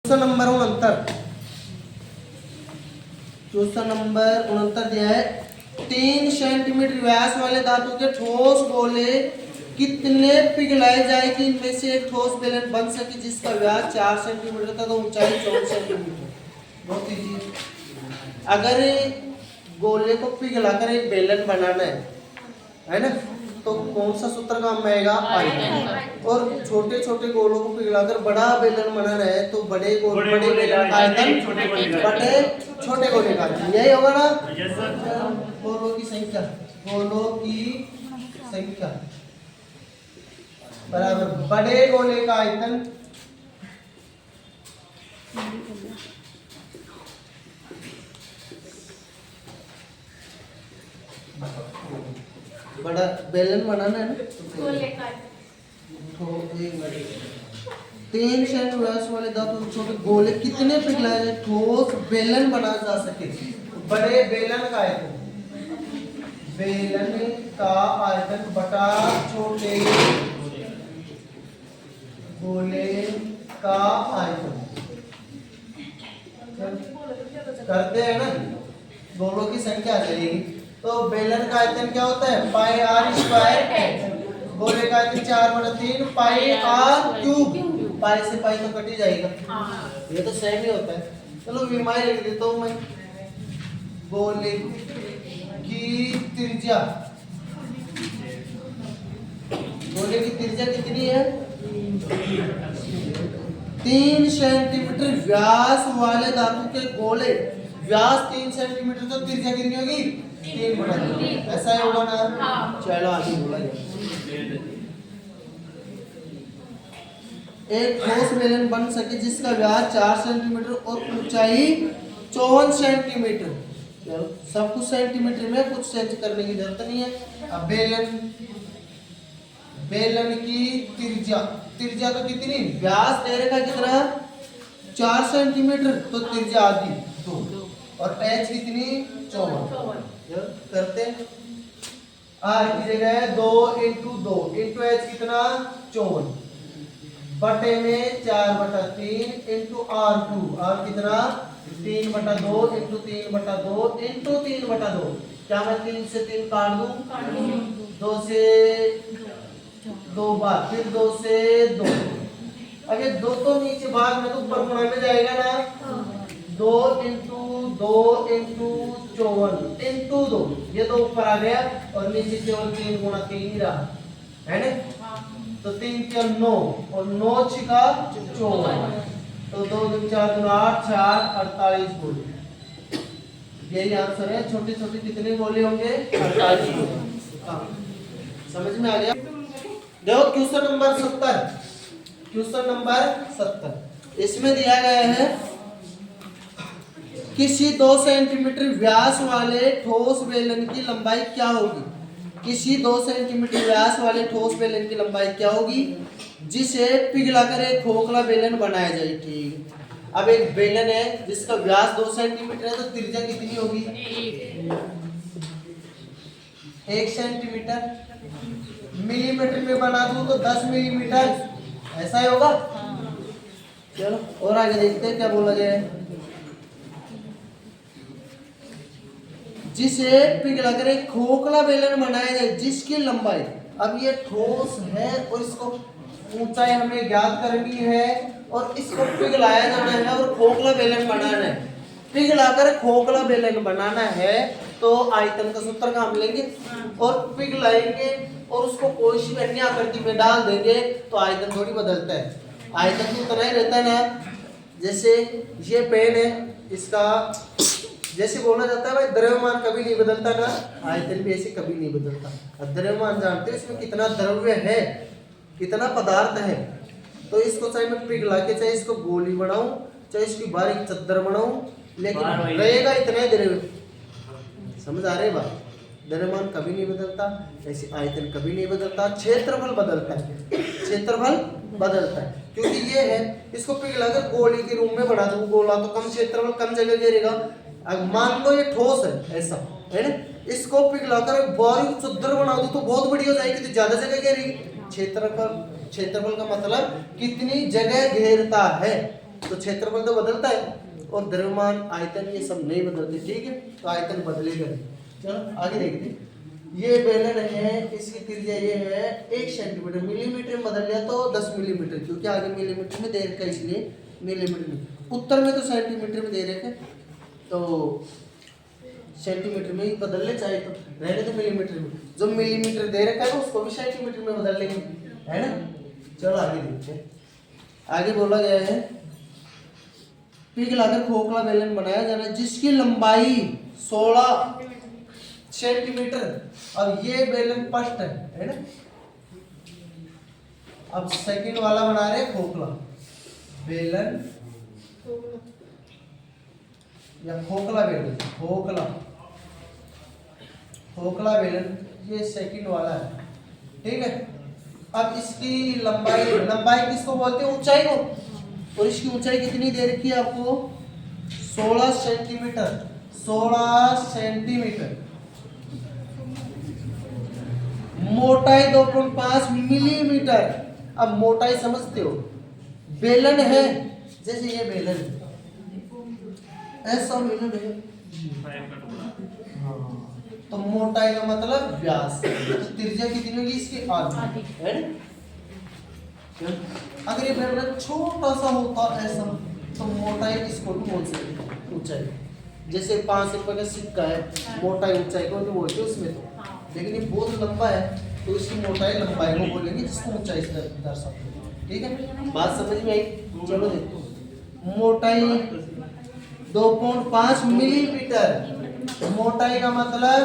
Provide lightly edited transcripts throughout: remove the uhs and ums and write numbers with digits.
Question number 69 दिया है 3 centimetre व्यास वाले धातु के ठोस गोले कितने पिघलाए जाए कि इनमें से एक ठोस बेलन बन सके जिसका व्यास 4 सेंटीमीटर तथा ऊंचाई 14 सेंटीमीटर। बहुत इजी। अगर गोले को पिघलाकर एक बेलन बनाना है ना, तो कौन सा सूत्र काम आएगा? आयतन। और छोटे छोटे गोलों को पिघलाकर बड़ा बेलन बनाना है तो बड़े बेलन का आयतन बटे छोटे गोले का आयतन, यही होगा ना? गोलों की संख्या बराबर बड़े गोले का आयतन बड़ा बेलन बनाना है ना, तो 3 सेंटीमीटर व्यास वाले धातु छोटे गोले कितने पिघलाए जाए ठोस बेलन बना जा सके। बड़े बेलन का आयतन बटा छोटे गोले का आयतन करते हैं ना, गोलों की संख्या आ जाएगी। तो बेलन का आयतन क्या होता है? Pi r square. गोले का आयतन 4/3 पाई आर क्यूब। पाई से पाई तो कट ही जाएगा, ये तो सेम ही होता है। चलो विमाई लिख देता हूं मैं। गोले की त्रिज्या कितनी है? 3 सेंटीमीटर व्यास वाले धातु के गोले, व्यास 3 सेंटीमीटर तो त्रिज्या कितनी होगी? 3/3। ऐसा ही होगा ना? चलो आगे बोला जाए। एक ठोस बेलन बन सके जिसका व्यास 4 सेंटीमीटर और ऊंचाई 54 सेंटीमीटर। सब कुछ सेंटीमीटर में, कुछ चेंज करने की जरूरत नहीं है। अब बेलन की त्रिज्या तो कितनी? व्यास दे रखा कितना? 4 सेंटीमीटर, तो त्रिज्या आधी 2 और एच कितनी? 54। करते आर की जगह है 2 × 2 × एच कितना? 54 बटे में 4/3 × R2 आर कितना? 3/2 × 3/2 × 3/2। क्या मैं 3 से 3 काट दूं? 2 से 2 बार, फिर 2 से 2। अगर 2 तो नीचे भाग में तो ऊपर गुणा में जाएगा ना। 2 × 2 × 54 × 2, ये तो ऊपर आ गया और नीचे केवल 3 × 3 ही रहा है ना। तो 3 के 9 और 9 छिका 54, तो 2 × 4 = 8, 4 48 गोले। यही आंसर है। छोटे छोटे कितने गोले होंगे? 48 गोले। समझ में आ गया? देखो क्वेश्चन नंबर 70 इसमें दिया गया है किसी 2 सेंटीमीटर व्यास वाले ठोस बेलन की लंबाई क्या होगी? किसी 2 सेंटीमीटर व्यास वाले ठोस बेलन की लंबाई क्या होगी जिसे पिघलाकर एक खोखला बेलन बनाया जाए। ठीक, अब एक बेलन है जिसका व्यास 2 सेंटीमीटर है, तो त्रिज्या कितनी होगी? 1 सेंटीमीटर। मिलीमीटर में बना दूं तो 10 मिलीमीटर, ऐसा ही होगा। चलो और आगे देखते हैं क्या बोला गया है। जिसे पिघलाकर एक खोखला बेलन बनाया जाए जिसकी लंबाई, अब ये ठोस है और इसको ऊंचाई हमें ज्ञात करनी है और इसको पिघलाया जाना है और खोखला बेलन बनाना है। पिघलाकर खोखला बेलन बनाना है तो आयतन का सूत्र काम लेंगे और पिघलाएंगे और उसको कोई सी अन्य आकृति में डाल देंगे तो आयतन थोड़ी बदलता है। आयतन तो उतना ही रहता है ना। जैसे ये पेन है, इसका जैसे बोला जाता है भाई द्रव्यमान कभी नहीं बदलता ना, आयतन भी ऐसे कभी नहीं बदलता। अब द्रव्यमान जानते हैं इसमें कितना द्रव्य है, कितना पदार्थ है। तो इसको चाहे मैं पिघला के चाहे इसको गोली बनाऊं, चाहे इसकी बारीक चद्दर बनाऊं, लेकिन रहेगा इतना ही द्रव्य। समझ आ रही बात? द्रव्यमान कभी नहीं बदलता, ऐसे आयतन कभी नहीं बदलता। क्षेत्रफल बदलता है, क्योंकि ये है इसको पिघलाकर गोली के रूप में बना दूं, गोला तो कम क्षेत्रफल कम जगह घेरेगा। अब मान लो ये ठोस है, ऐसा है ना, इसको पिघलाकर बारीक चद्दर बना दूं तो बहुत बड़ी हो जाएगी, तो ज्यादा जगह घेरेगी। क्षेत्रफल का मतलब कितनी जगह घेरता है। तो क्षेत्रफल तो बदलता है और द्रव्यमान आयतन ये सब नहीं बदलते, ठीक है। तो आयतन बदलेगा नहीं। चलो आगे देखते हैं। ये बेलन है, इसकी त्रिज्या ये है 1 सेंटीमीटर। मिलीमीटर में बदल गया तो 10 मिलीमीटर, क्योंकि आगे मिलीमीटर में दे रखा है इसलिए मिलीमीटर में। उत्तर में तो सेंटीमीटर में दे रखे, तो सेंटीमीटर में ही बदल ले, चाहे तो रहने तो मिलीमीटर में। जो मिलीमीटर दे रखा है उसको भी सेंटीमीटर में बदल लेंगे, है ना। चलो आगे देखते हैं। आगे बोला गया है पिघलाकर खोखला बेलन बनाया जाना जिसकी लंबाई 16 सेंटीमीटर। अब ये बेलन फर्स्ट है ना। अब सेकंड वाला बना रहे खोखला बेलन या खोखला बेलन, खोखला बेलन ये सेकंड वाला है, ठीक है। अब इसकी लंबाई किसको बोलते हैं? ऊंचाई को। और इसकी ऊंचाई कितनी दे रखी है आपको? 16 सेंटीमीटर। 16 सेंटीमीटर। मोटाई 2.5 मिलीमीटर। अब मोटाई समझते हो, बेलन है जैसे ये बेलन ऐसा बेलन है, तो मोटाई का मतलब व्यास। तो त्रिज्या कितनी होगी इसकी? आधी, है ना। अगर ये बेलन छोटा सा होता ऐसा, तो मोटाई इसको भी बोल सकते ऊंचाई। जैसे 5 रुपए का सिक्का है, मोटाई ऊंचाई को तो बोलते हैं उसमें तो। लेकिन ये बहुत लंबा है तो इसकी मोटाई लंबाई को बोलेंगे, जिसको ऊंचाई से दर्शाते हैं, ठीक है। बात समझ में आई? चलो देखो, मोटाई 2.5 मिलीमीटर। मोटाई का मतलब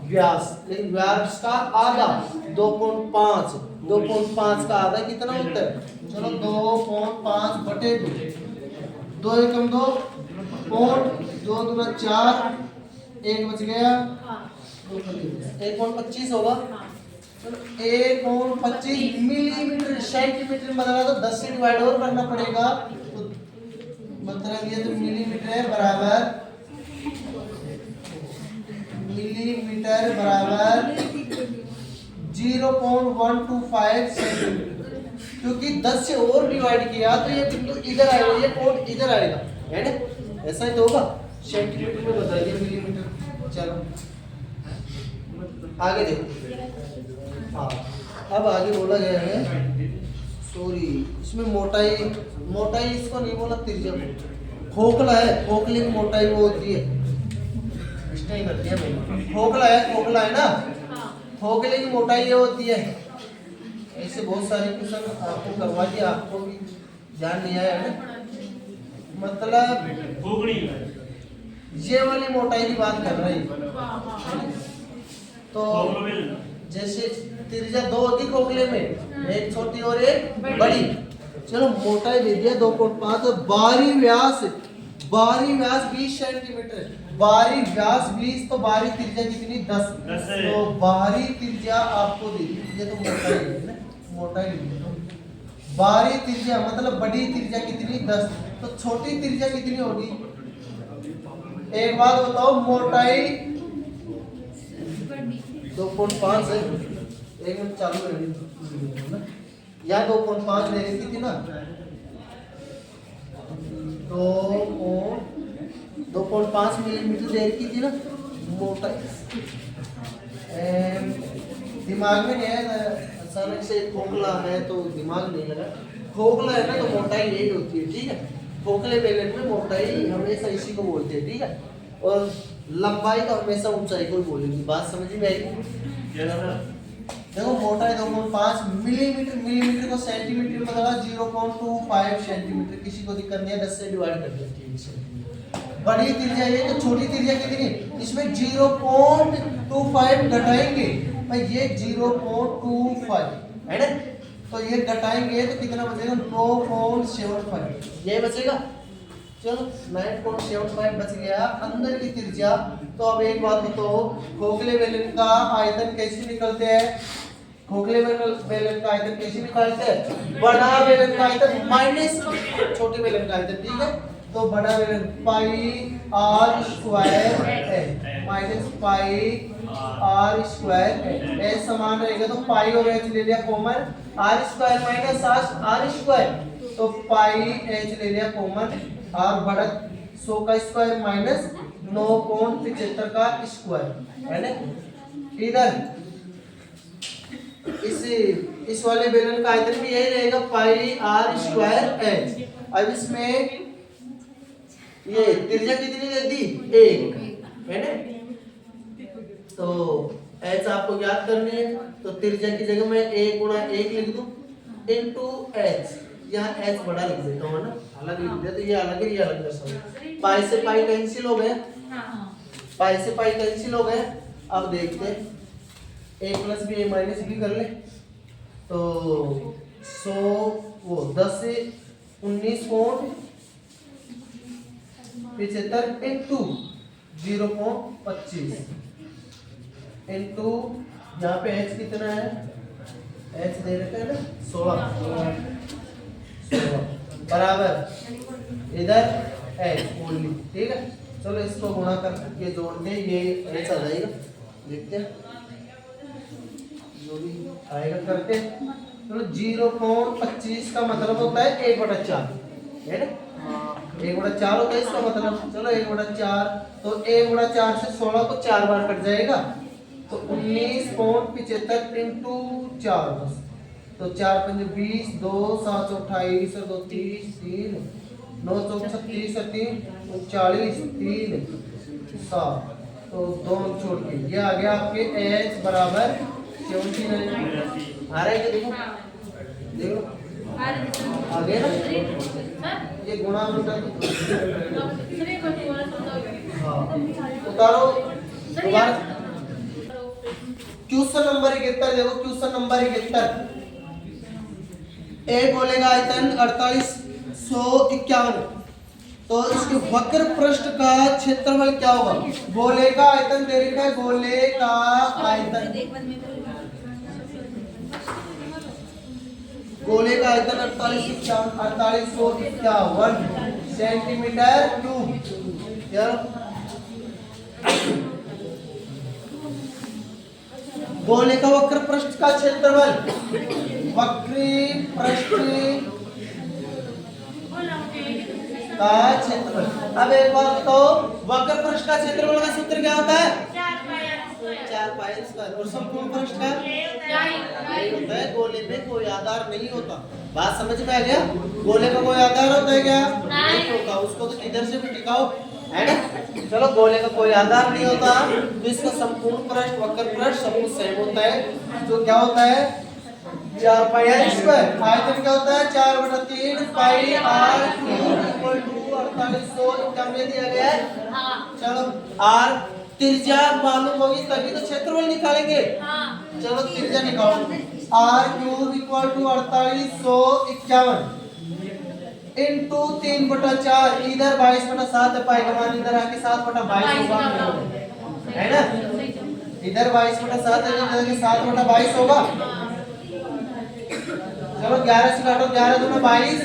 व्यास, लेकिन व्यास का आधा 2.5 का आधा कितना होता है? चलो 2.5 बटे 2 एकम 2 2 दूना 4, 1 बच गया, 1.25 होगा। चलो 1.25 मिलीमीटर। सेंटीमीटर में बदला तो 10 से डिवाइड और करना पड़ेगा, तो मतलब ये तो मिलीमीटर बराबर मिलीमीटर बराबर 0.125 सेंटीमीटर। क्योंकि 10 से और डिवाइड किया तो ये बिंदु इधर आएगा, ये पॉइंट इधर आएगा, है ना। ऐसा ही तो होगा। सेंटीमीटर में बदल दिया मिलीमीटर। चलो आगे देखो। हाँ, अब आगे बोला गया है, सॉरी इसमें मोटाई इसको नहीं बोला, त्रिज्या। खोखला है, खोखले की मोटाई वो होती है, नहीं कर दिया मैंने। खोखला है ना, खोखले की मोटाई ये होती है। ऐसे बहुत सारे क्वेश्चन आपको करवा दिया, आपको भी ध्यान नहीं आया है ना। मतलब ये वाली मोटाई की बात कर रहे हैं। तो जैसे त्रिज्या 2 होती खोखले में, एक छोटी और एक बड़ी। चलो मोटाई दे दिया 2.5। बाहरी व्यास 20 सेंटीमीटर। बाहरी व्यास 20, तो बाहरी त्रिज्या कितनी? 10। तो बाहरी त्रिज्या आपको दे दी, ये तो मोटाई है ना, मोटाई बाहरी त्रिज्या मतलब बड़ी त्रिज्या कितनी? 10। तो छोटी त्रिज्या कितनी होगी? एक बात बताओ, मोटाई 2.5 है, एक मिनट चालू है, या 2.5 ले रही थी ना, तो 2.5 मिलीमीटर दे रखी थी ना मोटाई। दिमाग में नहीं है, अचानक से खोखला है तो दिमाग नहीं लगा। खोखला है ना तो मोटाई यही होती है, ठीक है। खोखले बेलन में मोटाई हमेशा इसी को बोलते हैं, ठीक है। और लंबाई तो हमेशा ऊंचाई को बोलेंगे। बात समझ में आई? देखो मोटाई 2.5 मिलीमीटर। मिलीमीटर को सेंटीमीटर में बदला 0.25 सेंटीमीटर। किसी को दिक्कत नहीं है, 10 से डिवाइड कर दिया। बड़ी त्रिज्या ये, तो छोटी त्रिज्या कितनी? इसमें 0.25 घटाएंगे भाई, ये 0.25 है ना। तो ये घटाएंगे तो कितना बचेगा? 9.75 ये बचेगा। चलो 9.75 बच गया अंदर की त्रिज्या। तो अब एक बात बताओ, खोखले बेलन का आयतन कैसे निकलते हैं? खोखले बेलन का आयतन कैसे निकालते हैं? बड़ा बेलन का आयतन माइनस छोटे बेलन का आयतन, ठीक है। तो बड़ा बेलन पाई आर स्क्वायर है माइनस पाई आर स्क्वायर है। समान रहेगा तो पाई और एच ले लिया common, r square minus r square, तो पाई एच ले लिया कॉमन और बढ़त 100 का स्क्वायर माइनस 9.75 का स्क्वायर है ना। इधर इस वाले बेलन का आयतन भी यही रहेगा पाई आर स्क्वायर एच। अब इसमें ये त्रिज्या कितनी दे दी 1 है ना। तो एच आपको ज्ञात करनी है तो त्रिज्या की जगह मैं 1 गुणा 1 लिख दूं इनटू एच। यहाँ एच बड़ा लिख देता हूँ ना, अलग लिख दिया तो ये अलग है ये अलग दर्शाओ। पाई से पाई कैंसिल हो गए, पाई से पाई कैंसिल हो गए। अब देखते हैं a plus b a minus b कर ले तो 100 वो 10 से 19.75 इंटू 0.25 इंटू यहाँ पे h कितना है, h दे रखा है ना 16 बराबर इधर h ओनली। ठीक है चलो इसको गुणा करके जोड़ते हैं, ये h आ जाएगा। देखते हैं जो भी आएगा करते हैं। तो 0.25 का मतलब होता है 1/4 है ना, 1/4 होता है इसका मतलब। चलो 1/4 तो 1/4 से 16 को 4 बार कट जाएगा तो 19.75 इंटू 4 बस तो 4 5 20 2 7 28 और 2 30 3 9 4 36 और 3 40 3 7 तो 2 छोड़ के ये आ गया आपके h बराबर 79 आ रहा है क्या, देखो देखो आ गया ना। ये गुणा उतारो दोबारा। क्वेश्चन नंबर 71 देखो, क्वेश्चन नंबर 71 एक बोलेगा आयतन 4851 तो इसके वक्र पृष्ठ का क्षेत्रफल क्या होगा। गोले का आयतन दे रखा है, गोले का आयतन, गोले का आयतन 4851 सेंटीमीटर क्यूब। गोले का वक्र पृष्ठ का क्षेत्रफल, वक्री पृष्ठ का क्षेत्रफल। अब एक बात बताओ, वक्र पृष्ठ का क्षेत्रफल का सूत्र क्या होता है 4 पाई स्क्वायर और संपूर्ण पृष्ठ का यही होता है। गोले में कोई आधार नहीं होता, बात समझ में आ गया। गोले का कोई आधार होता है क्या, नहीं होता, उसको तो किधर से भी टिकाओ है ना। चलो गोले का कोई आधार नहीं होता तो इसका संपूर्ण पृष्ठ वक्र पृष्ठ सब कुछ सेम होता है। तो क्या होता है 4 पाई आर स्क्वायर। आयतन क्या होता है 4/3 पाई आर क्यूब इक्वल टू 4851 दिया गया है। चलो आर त्रिज्या मालूम होगी तभी तो क्षेत्रफल निकालेंगे। चलो त्रिज्या निकालो, r cube equal to 4851 into 3/4 इधर 22/7 है, पाई का मान इधर आके 7/22 होगा है ना। इधर 22/7 है, इधर के 7/22 होगा। चलो 11 से काटो, 11 दूना 22,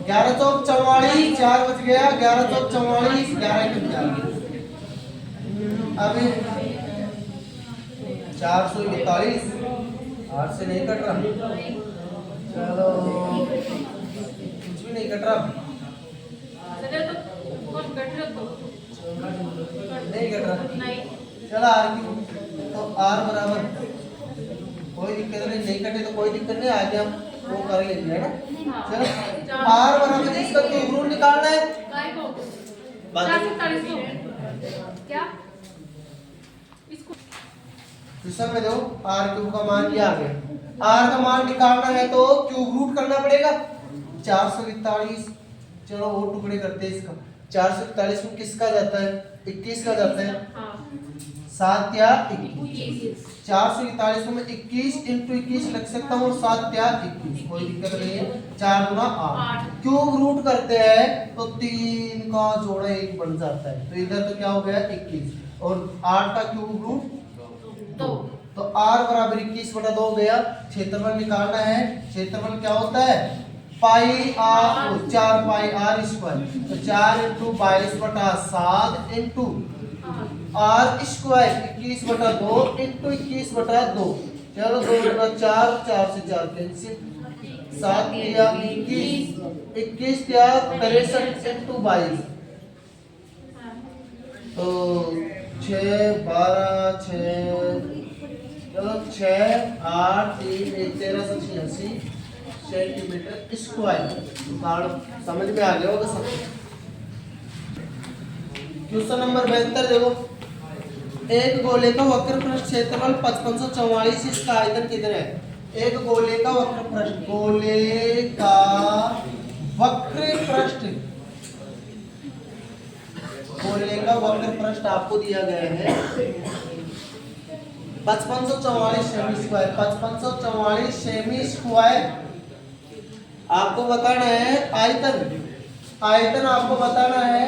11 चौक 44, 4 बच गया, 11 चौक 44, 11 के 11 अभी 441 8 से नहीं कट रहा। चलो कुछ भी नहीं कट रहा, नहीं कट रहा। चलो आर की तो आर बराबर कोई दिक्कत नहीं कटे तो कोई दिक्कत नहीं, आगे हम वो कर लेंगे है ना। चलो आर बराबर इसका क्यूब रूट निकालना है। क्या क्वेश्चन में देखो आर क्यूब का मान क्या आ गया। आर का मान निकालना है तो क्यूब रूट करना पड़ेगा 441। चलो वो टुकड़े करते हैं इसका। 441 में किसका जाता है 21 का जाता है 7 या 21। 441 में 21 इंटू 21 लग सकता हूँ और 7 या 21 कोई दिक्कत नहीं है। 4 गुना 8 क्यूब रूट करते हैं तो 3 का जोड़ा 1 बन जाता है। तो इधर तो क्या हो गया 21 और 8 का क्यूब रूट 2 तो r बराबर 21/2 गया। क्षेत्रफल निकालना है, क्षेत्रफल क्या होता है pi r 4 pi r square तो 4 into 22/7 into r square 21/2 into 21/2। चलो 2 गुना 4, 4 से 4 कैंसिल 7 या 21 या 63 इंटू 22 तो 6 12 6 चलो 6 8 3 1 1386 सेंटीमीटर स्क्वायर। समझ में आ गया होगा सब। क्वेश्चन नंबर 72 देखो, एक गोले का वक्र पृष्ठ क्षेत्रफल 5544, इसका आयतन कितना है? एक गोले का वक्र पृष्ठ, गोले का वक्र पृष्ठ, गोले का वक्र पृष्ठ आपको दिया गया है 5544 सेमी स्क्वायर, 5544 सेमी स्क्वायर। आपको बताना है आयतन, आयतन आपको बताना है।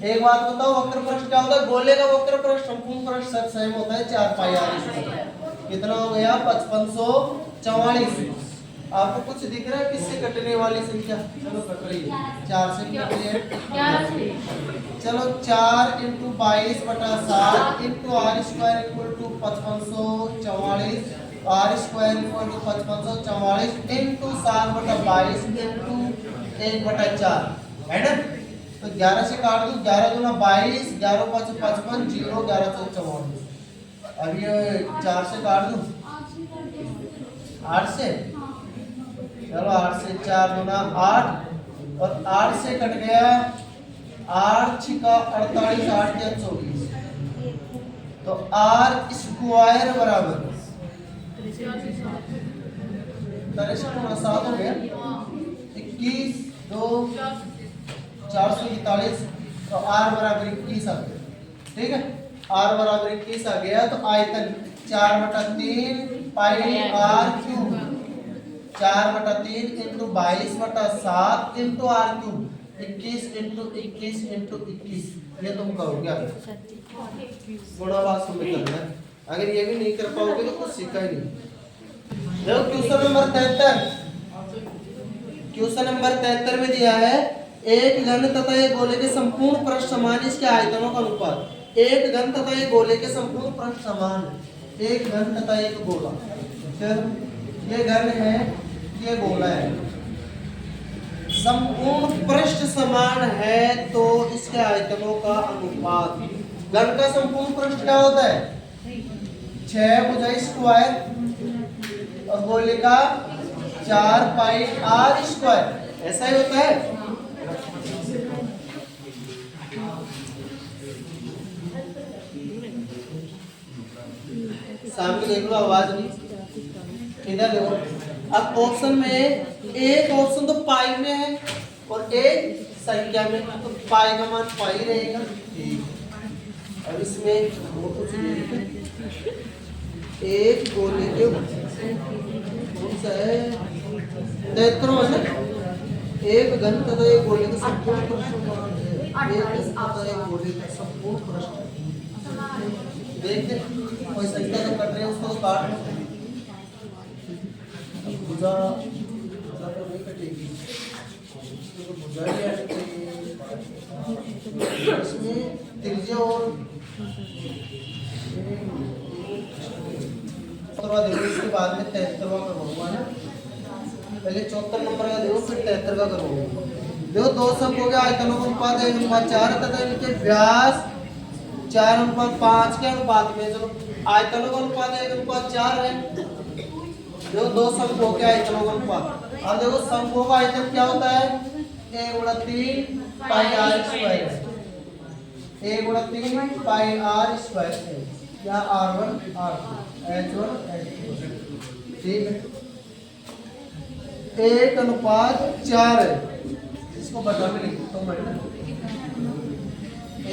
एक बात बताओ, वक्र पृष्ठ क्या होता है? गोले का वक्र पृष्ठ संपूर्ण पृष्ठ सब सेम होता है 4 पाई r स्क्वायर। कितना हो गया? 5544। आपको कुछ दिख रहा है? किससे कटने वाली संख्या? चलो कट रही है, 4 से कट रही है। चलो 4 इंटू 22 बटा 7 into r square equal to 5544, r square equal to 5544 into 7 बटा 22 इंटू 1 बटा 4 है ना। तो 11 से काट दो, 11 दूना 22, 11 5 55, 0 11 4 44। अब ये 4 से काट दो, 8 से, चलो 8 से 4 दूना 8 और 8 से कट गया 8 छिका 48, 8 या 24, तो r स्क्वायर बराबर 7 हो गया 21 2 441, तो r बराबर 21 आ गया। ठीक है, r बराबर 21 आ गया। तो आयतन 4/3 पाई r cube, 4/3 into 22/7 into r cube, 21 into 21 into 21। ये तुम करोगे गुणा भाग में करना है। अगर ये भी नहीं कर पाओगे तो कुछ सीखा ही नहीं। देखो क्वेश्चन नंबर 73, क्वेश्चन नंबर 73 में दिया है एक घन तथा एक गोले के संपूर्ण पृष्ठ समान, इसके आयतनों का अनुपात। एक घन तथा एक गोले के संपूर्ण पृष्ठ समान, एक घन तथा एक गोला। ये घन है, ये गोला है, संपूर्ण पृष्ठ समान है तो इसके आयतनों का अनुपात। घन का संपूर्ण पृष्ठ क्या होता है? 6 भुजा स्क्वायर और गोले का 4 पाई r स्क्वायर, ऐसा ही होता है। सामने देख लो, आवाज नहीं, इधर देखो। अब ऑप्शन में एक ऑप्शन तो पाई में है और एक संख्या में, तो पाई का मान पाई रहेगा। और इसमें वो कुछ नहीं, एक गोले के कौन सा है? 73 है ना। एक घन तथा एक गोले का संपूर्ण पृष्ठ समान है, एक घन तथा एक गोले का संपूर्ण पृष्ठ। देखते कोई संख्या तो कट रही है, उसको काट लो। भुजा तो नहीं कटेगी, तो भुजा ही आनी चाहिए। इसमें त्रिज्या और देखो, इसके बाद में 73वां करवाऊंगा ना। पहले 74 नंबर का देखो, फिर 73 का करवाऊंगा। देखो दो सब हो गया, आयतनों का अनुपात 1:4 तथा इनके व्यास 4:5 के अनुपात में। चलो आयतनों का अनुपात 1:4 है। जो दो सम हो गया आयतनों का अनुपात। अब देखो समकोण का आयतन क्या होता है? 1/3 पाई r स्क्वायर, 1/3 पाई r स्क्वायर है, या r1 r2 h1 h2। ठीक है, 1:4 है, इसको बटा में लिख दो मैं।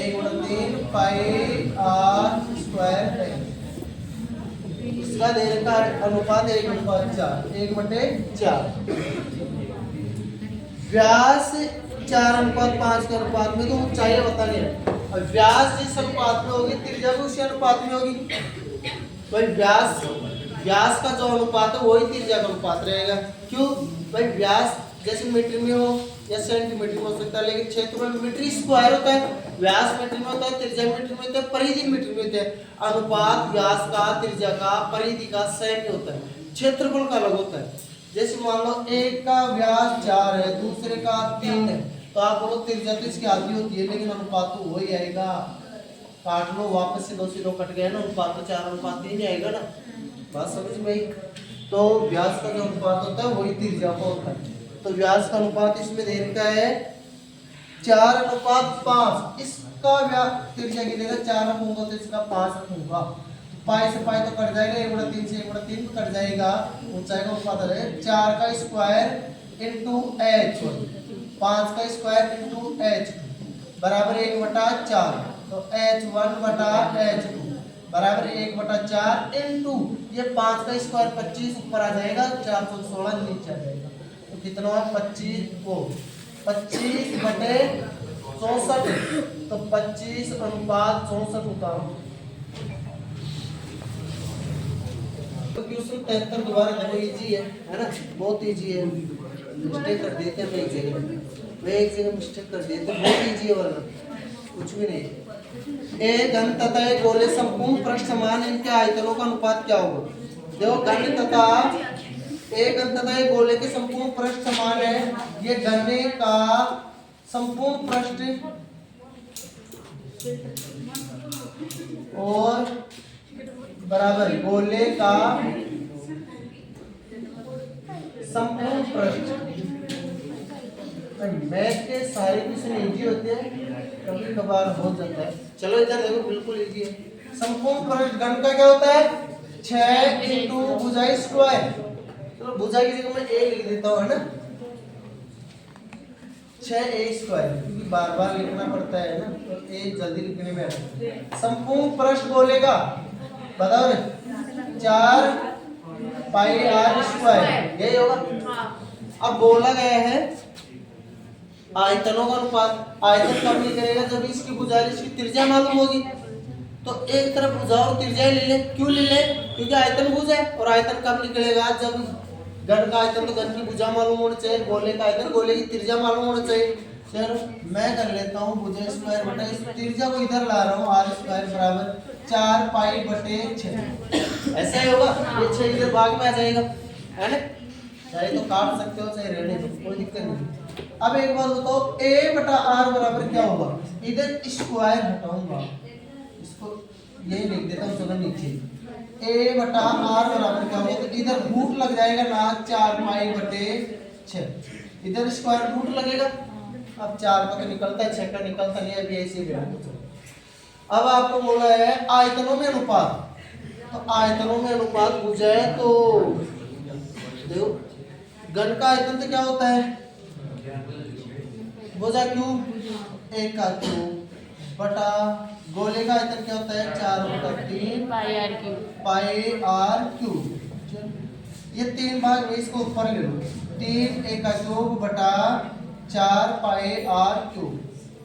1/3 पाई r स्क्वायर है, इसका दे रखा अनुपात 1:4, 1/4। व्यास 4:5 के अनुपात में, तो ऊंचाई बतानी है। और व्यास जिस अनुपात में होगी, त्रिज्या भी उसी अनुपात में होगी। भाई व्यास का जो अनुपात है वही त्रिज्या का अनुपात रहेगा। क्यों भाई? व्यास जैसे मीटर में हो या सेंटीमीटर में हो सकता है, लेकिन क्षेत्रफल मीटर स्क्वायर होता है। व्यास मीटर में होता है, त्रिज्या मीटर में होता है, परिधि मीटर में होता है। अनुपात व्यास का त्रिज्या का परिधि का सेम होता है। क्षेत्रफल का अलग होता है। जैसे मान लो एक का व्यास 4 है, दूसरे का 3 है, तो आप बोलो त्रिज्या तो इसकी आधी होती है, लेकिन अनुपात तो वही आएगा। काट लो, वापस से 2 से 2 कट गया ना, अनुपात तो 4:3 आएगा ना। बात समझ में आई? तो व्यास का जो अनुपात होता है वही त्रिज्या का होता है। तो व्यास का अनुपात इसमें दे रखा है 4:5। इसका त्रिज्या की जगह 4 रखूंगा तो इसका 5 रखूंगा। पाई से पाई तो कट जाएगा, 1/3 से 1/3 कट जाएगा। ऊंचाई का अनुपात है 4 का स्क्वायर इंटू h, 5 का स्क्वायर इंटू h बराबर 1/4। तो h1 बटा h2 बराबर 1/4 इंटू ये 5 का स्क्वायर 25 ऊपर आ जाएगा, 416 नीचे आ जाएगा। तो कितना है 25 बटे 64, तो 25:64 उतारो। तो क्वेश्चन 73 दोबारा देखो, इजी है ना, बहुत इजी है। मिस्टेक कर देते हैं मैं एक जगह मिस्टेक कर देते हैं, बहुत इजी है वरना कुछ भी नहीं। ए घन तथा एक गोले संपूर्ण पृष्ठ समान, इनके आयतनों का अनुपात क्या होगा? देखो घन तथा एक गोले के संपूर्ण पृष्ठ समान है। ये घने का संपूर्ण पृष्ठ और बराबर गोले का संपूर्ण पृष्ठ। मैथ के सारे क्वेश्चन इजी होते हैं, कभी कभार हो जाता है। चलो इधर देखो, बिल्कुल इजी है। संपूर्ण पृष्ठ घन का क्या होता है 6 इंटू भुजाई स्क्वायर। चलो भुजाई की जगह मैं a लिख देता हूँ, है ना, 6a स्क्वायर, क्योंकि बार बार लिखना पड़ता है ना, तो a जल्दी लिखने में आता है। संपूर्ण पृष्ठ गोले का बताओ ना 4 पाई r स्क्वायर, यही होगा। अब बोला गया है आयतनों का अनुपात। आयतन कब निकलेगा? जब इसकी भुजाएं इसकी त्रिज्या मालूम होगी। तो एक तरफ भुजा और त्रिज्या ले ले। क्यों ले ले? क्योंकि आयतन भुजा है, और आयतन कब निकलेगा? जब घन का आयतन तो घन की भुजा मालूम होनी चाहिए, गोले का आयतन गोले की त्रिज्या मालूम होना चाहिए। चलो मैं कर लेता हूँ भुजा स्क्वायर बटा इस त्रिज्या को इधर ला रहा हूँ, r स्क्वायर बराबर 4 पाई बटे 6। ऐसा ही होगा, ये 6 इधर भाग में आ जाएगा, है ना। चाहे तो काट सकते हो, चाहे रहने दो, कोई दिक्कत नहीं। अब एक बात बताओ, a बटा r बराबर क्या होगा? इधर स्क्वायर हटाऊंगा, इसको यही लिख देता हूँ, चलो नीचे a बटा r बराबर क्या होगा? तो इधर रूट लग जाएगा ना 4 पाई बटे 6, इधर स्क्वायर रूट लगेगा। अब 4 का तो निकलता है, 6 का निकलता नहीं, अभी ऐसे ही रहना। अब आपको बोला है आयतनों में अनुपात, तो आयतनों में अनुपात पूछा है, तो देखो घन का आयतन तो क्या होता है भुजा क्यूब, एक का क्यूब बटा गोले का आयतन क्या होता है 4/3 पाई आर क्यूब। ये 3 भाग में इसको ऊपर ले लो, 3 एक का क्यूब बटा 4 पाई आर क्यूब।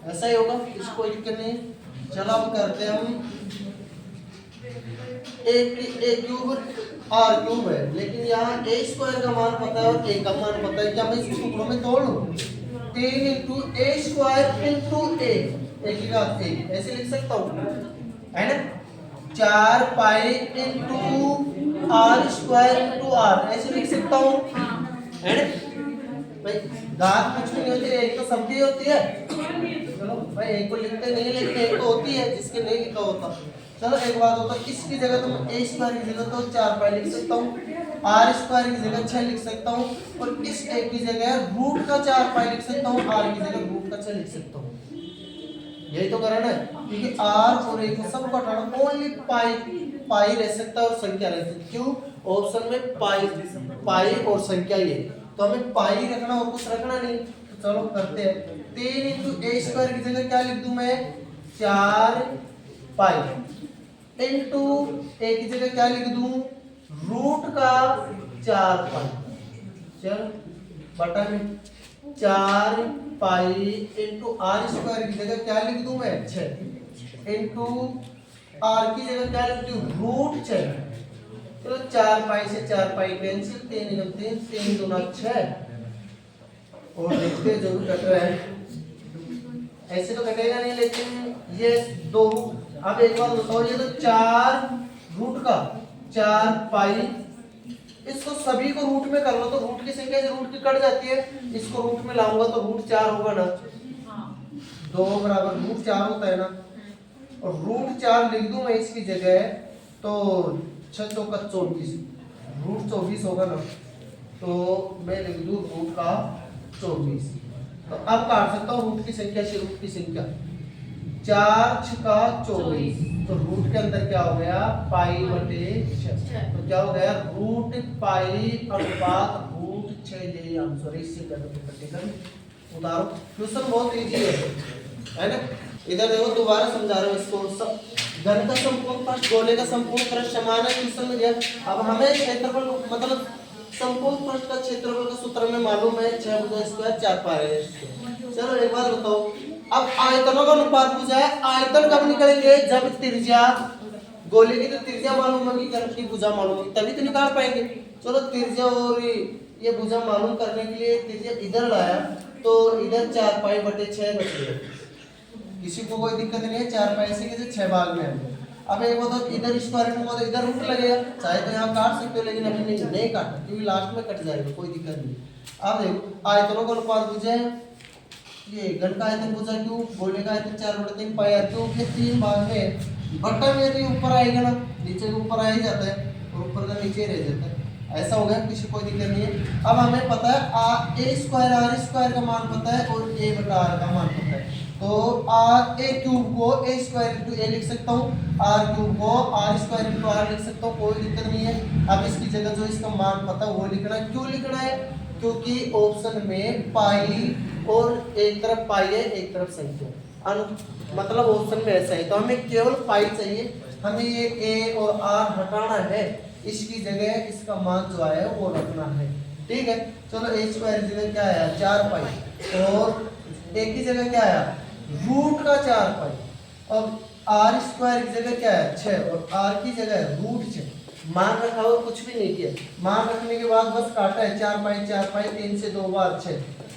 ऐसा ही होगा, इसको दिक्कत नहीं। चलो अब करते हैं हम एक क्यूब आर क्यूब है, लेकिन यहाँ a स्क्वायर का मान पता है और a का मान पता है। क्या मैं इसको टुकड़ों में तोड़ लूं? 3 into a square into a, एक ही बात a, ऐसे लिख सकता हूँ, है ना। 4 pi into r square into r, ऐसे लिख सकता हूँ, है ना भाई। घात कुछ नहीं होती, एक तो सबकी होती है। चलो भाई एक को लिखते नहीं, लेकिन एक तो होती है जिसके नहीं लिखा होता। चलो एक बात होता है, इसकी जगह तो मैं a स्क्वायर की जगह तो 4 पाई लिख सकता हूँ, r स्क्वायर की जगह 6 लिख सकता हूँ, और इस a की जगह रूट का 4 पाई लिख सकता हूँ, r की जगह रूट का 6 लिख सकता हूँ। यही तो कारण है, क्योंकि r और a को सब घटाना ओनली पाई रह सकता है और संख्या रह सकती है। क्यों? ऑप्शन में पाई और संख्या ही है, तो हमें पाई रखना और कुछ रखना नहीं। तो चलो करते हैं। 3 इंटू a स्क्वायर की जगह क्या लिख दूं मैं 4 पाई इंटू a की जगह क्या लिख दूं रूट का 4 पाई, चल बटा में 4 पाई इंटू आर स्क्वायर की जगह क्या लिख दूं मैं 6 इंटू आर की जगह क्या लिख दूं रूट 6। चलो 4 पाई से 4 पाई कैंसिल, 3 गुना 3, 3 गुना 6, और देखते जो भी कट रहा है, ऐसे तो कटेगा नहीं, लेकिन ये 2। अब एक बात बताओ, ये तो 4 रूट का 4 पाई इसको सभी को रूट में कर लो तो रूट की संख्या से रूट की कट जाती है, इसको रूट में लाऊंगा तो रूट 4 होगा ना, 2 बराबर रूट 4 होता है ना, और रूट 4 लिख दूं मैं इसकी जगह तो 6 चौका 24, रूट 24 होगा ना, तो मैं लिख दूं रूट का 24। तो अब काट सकता हूँ रूट की संख्या से रूट की संख्या, 4 छका 24, तो रूट के अंदर क्या हो गया पाई बटे 6, तो क्या हो गया रूट पाई अनुपात रूट 6 यही आंसर है। इससे उतारो, क्वेश्चन बहुत इजी है ना। इधर देखो दोबारा समझा रहा हूँ इसको, घन का संपूर्ण पृष्ठ गोले का संपूर्ण पृष्ठ समान है, क्वेश्चन में दिया। अब हमें क्षेत्रफल मतलब संपूर्ण पृष्ठ का क्षेत्रफल का सूत्र में मालूम है 6 भुजा स्क्वायर 4 पाई है। चलो एक बात बताओ, अब आयतनों का अनुपात पूछा है, आयतन कब निकलेंगे जब त्रिज्या गोले की तो त्रिज्या मालूम होगी, घन की भुजा मालूम होगी, तभी तो निकाल पाएंगे। चलो त्रिज्या और ये भुजा मालूम करने के लिए त्रिज्या इधर लाया तो इधर 4 पाई बटे 6 बच गया, किसी को कोई दिक्कत नहीं है, 4 पाई से किसी 6 भाग में है। अब एक बताओ इधर स्क्वायर रूट में इधर रूट लगेगा, चाहे तो यहाँ काट सकते हो लेकिन अभी नहीं काटना क्योंकि लास्ट में कट जाएगा, कोई दिक्कत नहीं। अब देखो आयतनों का अनुपात पूछा है, ये घन का आयतन पूछा क्यों, गोले का आयतन 4/3 पाई आर क्यों, ये 3 भाग में बटा में यदि ऊपर आएगा ना, नीचे के ऊपर आ ही जाता है और ऊपर का नीचे रह जाता है, ऐसा हो गया, किसी कोई दिक्कत नहीं है। अब हमें पता है ए स्क्वायर आर स्क्वायर का मान पता है और ए बटा आर का मान पता है, तो आर ए क्यूब को ए स्क्वायर इंटू ए लिख सकता हूँ, आर क्यूब को आर स्क्वायर इंटू आर लिख सकता हूँ, कोई दिक्कत नहीं है। अब इसकी जगह जो इसका मान पता है वो लिखना है, क्यों लिखना है, क्योंकि ऑप्शन में पाई और एक तरफ पाई है एक तरफ संख्या, मतलब ऑप्शन में ऐसा है, तो हमें केवल पाई चाहिए, हमें ये ए और आर हटाना है, इसकी जगह इसका मान जो आया वो रखना है, ठीक है। चलो ए स्क्वायर की जगह क्या आया 4 पाई और ए की जगह क्या आया रूट का 4 पाई, और आर स्क्वायर की जगह क्या है 6 और आर की जगह रूट 6, मान रखा और कुछ भी नहीं किया, मान रखने के बाद बस काटा है 4 पाई 3 से 2 बार 6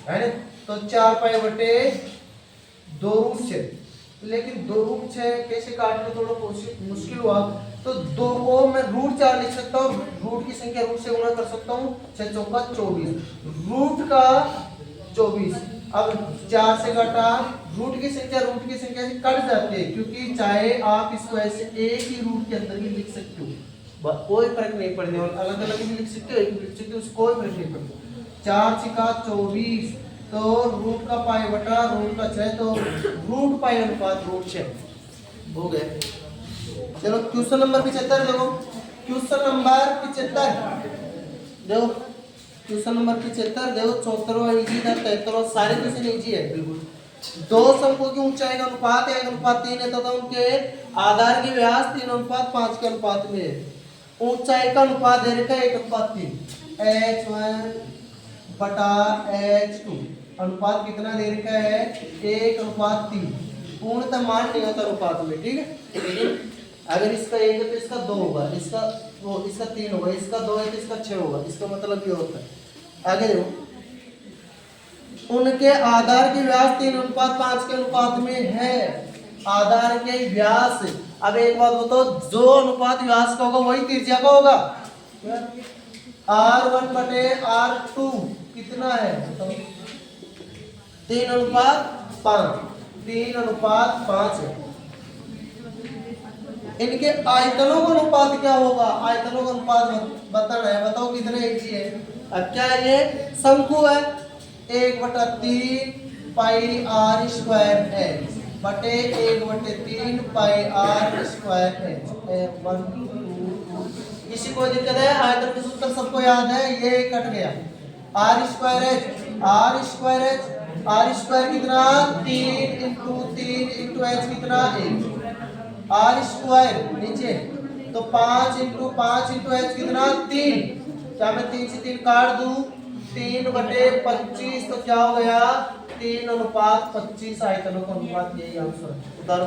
है ना, तो 4 पाई बटे 2 रूट 6, लेकिन 2 रूट 6 कैसे काटना थोड़ा मुश्किल हुआ, तो 2 को मैं रूट 4 लिख सकता हूँ, रूट की संख्या रूट से गुणा कर सकता हूँ, 6 चौका 24 रूट का 24। अब 4 से घटा रूट की संख्या से कट जाती है, क्योंकि चाहे आप इसको ऐसे एक ही रूट के अंदर भी लिख सकते हो, कोई फर्क नहीं पड़ने वाला, अलग अलग भी लिख सकते हो एक भी लिख सकते हो, उससे कोई फर्क नहीं पड़ता। 4 छका 24 तो रूट का पाई बटा रूट का 6, तो रूट पाई अनुपात रूट 6 हो गए। चलो क्वेश्चन नंबर 75 देखो, क्वेश्चन नंबर 75 देखो, क्वेश्चन नंबर 75 देखो, 74वां इजी था, 73वां सारे क्वेश्चन इजी है बिल्कुल। दो शंकु की ऊंचाई का अनुपात 1:3 है तथा उनके आधार की व्यास 3:5 के अनुपात में है। ऊंचाई का अनुपात दे रखा है 1:3, h1 बटा h2, अनुपात कितना दे रखा है 1:3, पूर्णतः मान नहीं होता अनुपात में, ठीक है। लेकिन अगर इसका 1 है तो इसका 2 होगा, इसका 3 होगा, इसका 2 है तो इसका 6 होगा, इसका मतलब ये होता है। आगे देखो, उनके आधार की व्यास 3:5 के अनुपात में है, आधार के व्यास। अब एक बात बताओ, जो अनुपात व्यास का होगा वही त्रिज्या का होगा, R1 बटे R2 कितना है 3:5, 3:5 है। इनके आयतनों का अनुपात क्या होगा, आयतनों का अनुपात बताना है, बताओ कितने इंची है। अब क्या है, ये शंकु है, 1/3 पाई आर स्क्वायर एच बटे 1/3 पाई आर स्क्वायर एच। 1 2 किसी को दिक्कत है, आयतन का सूत्र सबको याद है, ये कट गया, r square h r square कितना 3 इंटू एच कितना 1, आर स्क्वायर नीचे तो 5 इंटू एच कितना 3, क्या मैं 3 से 3 काट दूं, 3/25, तो क्या हो गया 3:25 आयतनों का अनुपात, यही आंसर है।